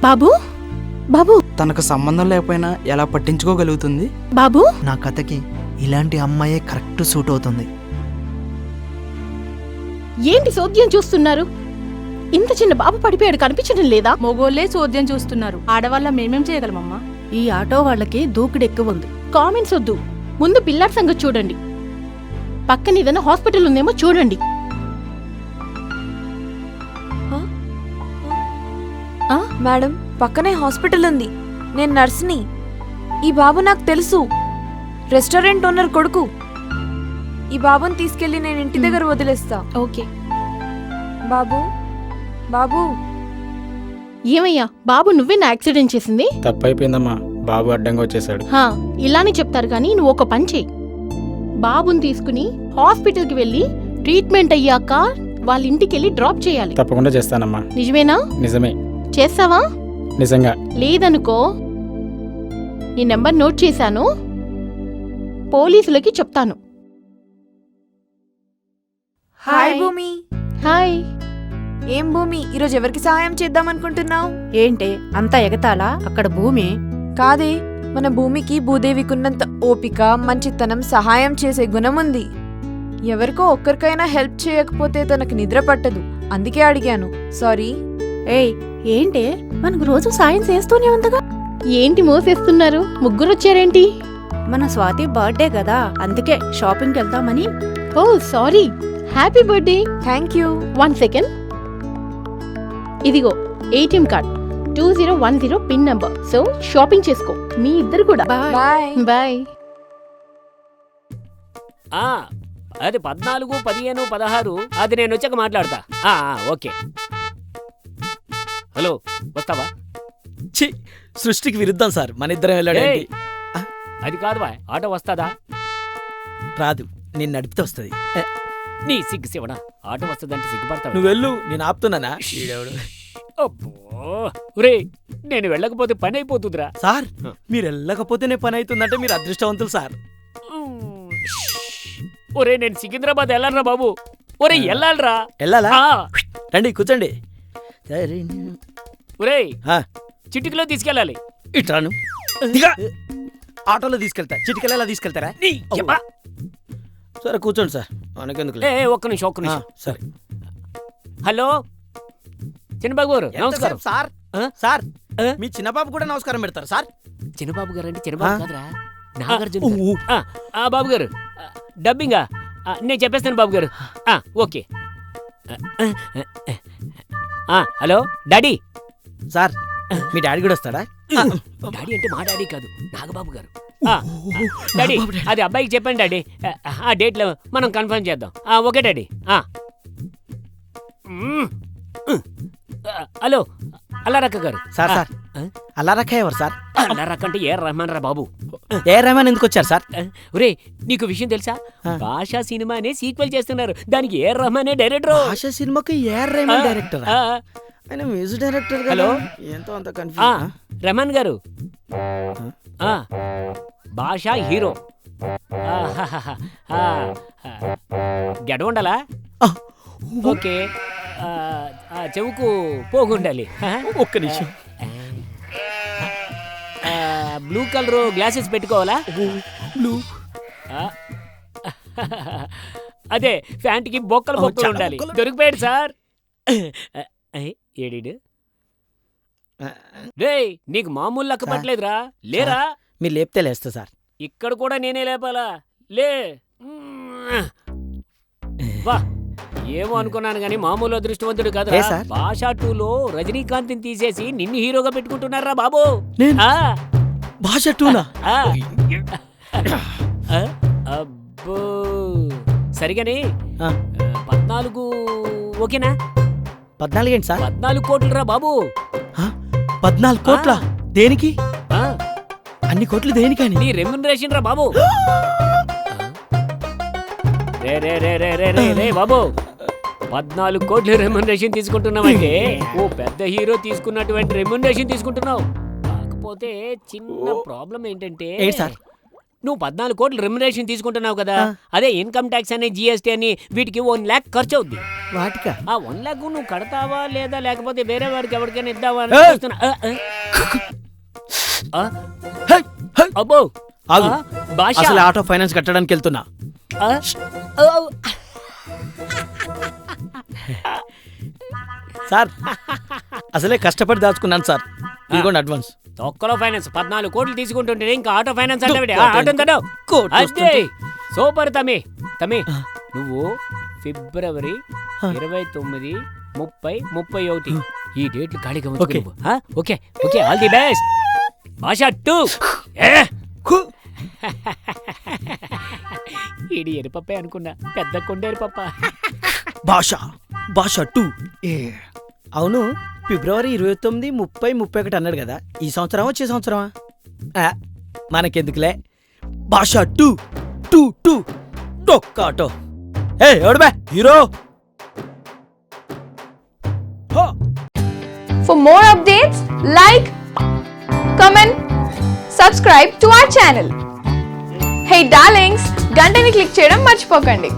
బాబు బాబు తనకు సంబంధం లేకపోయినా ఎలా పట్టించుకోగలుగుతుంది? బాబు నా కథకి ఇలాంటి అమ్మాయే కరెక్ట్ సూట్ అవుతుంది. ఏంటి చోద్యం చూస్తున్నారు? ఇంత చిన్న బాబు పడిపోయాడు, కనిపించడం లేదా? మొగోళ్ళే చోద్యం చూస్తున్నారు, ఆడవాళ్ళ మేమేం చేయగలమమ్మా? ఈ ఆటో వాళ్ళకి దూకుడెక్కువ ఉంది. కామెంట్స్ వద్దు, ముందు పిల్లాడి సంగతి చూడండి. పక్కన ఏదైనా హాస్పిటల్ ఉందేమో చూడండి. మేడం, పక్కనే హాస్పిటల్ ఉంది. నేను నర్స్ని. ఈ బాబు నాకు తెలుసు, రెస్టారెంట్ ఓనర్ కొడుకు. ఈ బాబుని తీసుకెళ్లి నేను ఇంటి దగ్గర వదిలేస్తా. ఓకే. బాబు బాబు ఏమయ్యా బాబు, నువ్వేనా యాక్సిడెంట్ చేసింది? తప్పైపోయిందమ్మా, బాబు అడ్డంగా వచ్చేసాడు. ఇలానే చెప్తారు కానీ నువ్వు ఒక పని చెయ్యి. బాబుని తీసుకుని హాస్పిటల్కి వెళ్ళి ట్రీట్మెంట్ అయ్యాక వాళ్ళ ఇంటికి వెళ్ళి డ్రాప్ చేయాలి. తప్పకుండా చేస్తానమ్మా. నిజమేనా? నిజమే. చేస్తావా? నిజంగా. లేదనుకో, నీ నెంబర్ నోట్ చేశాను, పోలీసులకి చెప్తాను. హాయ్ భూమి. హాయ్. ఏం భూమి, ఈరోజు ఎవరికి సహాయం చేద్దాం అనుకుంటున్నావు? ఏంటే అంత ఎగతాలా? అక్కడ భూమి కాదే, మన భూమికి భూదేవికున్నంత ఓపిక, మంచితనం, సహాయం చేసే గుణం ఉంది. ఎవరికో ఒక్కరికైనా హెల్ప్ చేయకపోతే తనకు నిద్ర పట్టదు, అందుకే అడిగాను. సారీ. ఏయ్ ఏంటే, మనకు రోజు సాయం చేస్తూనే ఉందిగా. ఏంటి మోసేస్తున్నారు? ముగ్గురు వచ్చారేంటి? మన స్వాతి బర్త్డే కదా, అందుకే షాపింగ్కి వెళ్దామని. Oh sorry, happy birthday. Thank you. 1 second. ఇదిగో ATM card, 2010 pin number. So shopping చేసుకో, మీ ఇద్దరు కూడా. బాయ్. బాయ్. అది 14, 15, 16 అది నేను వచ్చాక మాట్లాడతా. ఓకే. హలో, వస్తావా? సృష్టికి విరుద్ధం సార్, మన ఇద్దరం వెళ్ళాడేంటి? అది కాదు బాయ్, ఆటో వస్తాదా? రాదు, నేను నడిపితే వస్తుంది. నీ సిగ్గు శివడా, ఆటో వస్తుందంటే సిగ్గుపడతావు. నువ్వు వెళ్ళు, నేను ఆపుతున్నానా? ఒరే, నేను వెళ్ళకపోతే పని అయిపోతుందిరా. సార్, మీరు వెళ్ళకపోతేనే పని అవుతుందంటే మీరు అదృష్టవంతులు సార్. ఒరే, నేను సికింద్రాబాద్ వెళ్ళాలరా బాబు. ఒరే వెళ్ళాలరా. వెళ్ళాలా? రండి కూర్చోండి. ఒరే, చిటికలో తీసుకెళ్ళాలి. ఇట్రాను. ఆటోలో తీసుకెళ్తా, చిటికెళ్ళేలా తీసుకెళ్తారా? సరే కూర్చోండి సార్, మనకెందుకు. ఒక్క నిమిషం. సరే. హలో చిన్నబాబు గారు, నమస్కారం సార్. సార్, మీ చిన్నబాబు కూడా నమస్కారం పెడతారు సార్. చిన్నబాబు గారు అంటే చిన్నబాబు కాదురా, నాగార్జున. బాబు గారు డబ్బింగా నేను చెప్పేస్తాను బాబు గారు. ఓకే. Hello daddy. సార్, మీ డాడీ కూడా వస్తాడా? డాడీ అంటే మా డాడీ కాదు, నాగబాబు గారు. డాడీ, అది అబ్బాయికి చెప్పండి డాడీ. ఆ డేట్లో మనం కన్ఫర్మ్ చేద్దాం. Okay daddy. హలో అల్లారక్క గారు. సార్ సార్, అల్లారక్క ఎవరు సార్? అల్లారక్క అంటే ఏ రహమాన్ రా బాబు. ఏ రహమాన్ ఎందుకు వచ్చారు సార్? ఒరే, నీకు విషయం తెలుసా? భాషా సినిమా అనే సీక్వెల్ చేస్తున్నారు, దానికి ఏ రహమానే డైరెక్టర్. భాషా సినిమాకి ఏ రహమాన్ డైరెక్టర్? ఆయన మ్యూజిక్ డైరెక్టర్. హలో, ఎంతో అంత కన్ఫ్యూజన్. రహమాన్ గారు, భాషా హీరో. గెడవుండాలా? ఓకే. చెవుకు పోగుండాలి. ఒక్క నిమిషం. బ్లూ కలర్ గ్లాసెస్ పెట్టుకోవాలా? బ్లూ. అదే ఫ్యాంట్కి బొక్కలు బొక్కలు ఉండాలి. దొరికిపోయాడు సార్. ఏడీడు రే, నీకు మామూలు లెక్క పట్టలేదురా. లేరా? మీరు లేపితే లేస్తా సార్. ఇక్కడ కూడా నేనే లేపాలా? లే. వా, ఏమో అనుకున్నాను గానీ మామూలు అదృష్టవంతుడు కాదు. భాషా 2లో రజనీకాంత్ ని తీసేసి నిన్ను హీరోగా పెట్టుకుంటున్నారా బాబు. భాషా 2నా? అబ్బో, సరిగాని 14 ఓకేనా? 14 ఏంటి సార్? 14 కోట్లు రా బాబు. 14 కోట్ల? దేనికి? అన్ని కోట్లు దేనికని? నీ రెమ్యునరేషన్ రా బాబు. రే రే రే రే రే రే రే బాబు, 14 కోట్ల రెమ్యునరేషన్ తీసుకుంటున్నావంటే ఓ పెద్ద హీరో తీసుకున్నటువంటి రెమ్యునరేషన్ తీసుకుంటున్నావు. కాకపోతే చిన్న ప్రాబ్లం ఏంటంటే, సార్ నువ్వు 14 కోట్లు రెమ్యునరేషన్ తీసుకుంటున్నావు కదా, అదే ఇన్కమ్ ట్యాక్స్ అని జిఎస్టీ అని వీటికి 1 lakh ఖర్చు అవుద్ది. వాటికా? ఆ 1 lakh నువ్వు కడతావా లేదా లేకపోతే వేరే వాడికి ఎవరికైనా ఇద్దావా అని ఏయ్! చూస్తున్నా. High, high. అబ్బో ఆగు. భాష అసలు ఆటో ఫైనాన్స్ కట్టడానికి వెళ్తున్నా. సార్ అసలే కష్టపడి దాచుకున్నాను సార్, ఇదిగోండి అడ్వాన్స్. తొక్కలో ఫైనాన్స్ 14 కోట్లు తీసుకుంటుంటే ఇంకా ఆటో ఫైనాన్స్ అంటే కోట్లు అదే సూపర్. తమి నువ్వు ఫిబ్రవరి 29, 30, 31 ఈ డేట్లు ఖాళీగా ఉంచుకో ఓకే. నువ్వు. Okay okay, all the best. భాష 2 ఈడి ఎరిపప్పే అనుకున్నా, పెద్ద కొండేరు పప్ప. భాష 2. అవును, ఫిబ్రవరి 29, 30, 31 అన్నాడు కదా, ఈ సంవత్సరం వచ్చే సంవత్సరమా? మనకెందుకులే. భాష 2 టొక్క ఆటో. ఎవడు బే hero? For more updates, like, comment, subscribe to our channel. Hey darlings, గంటని click చేయడం మర్చిపోకండి.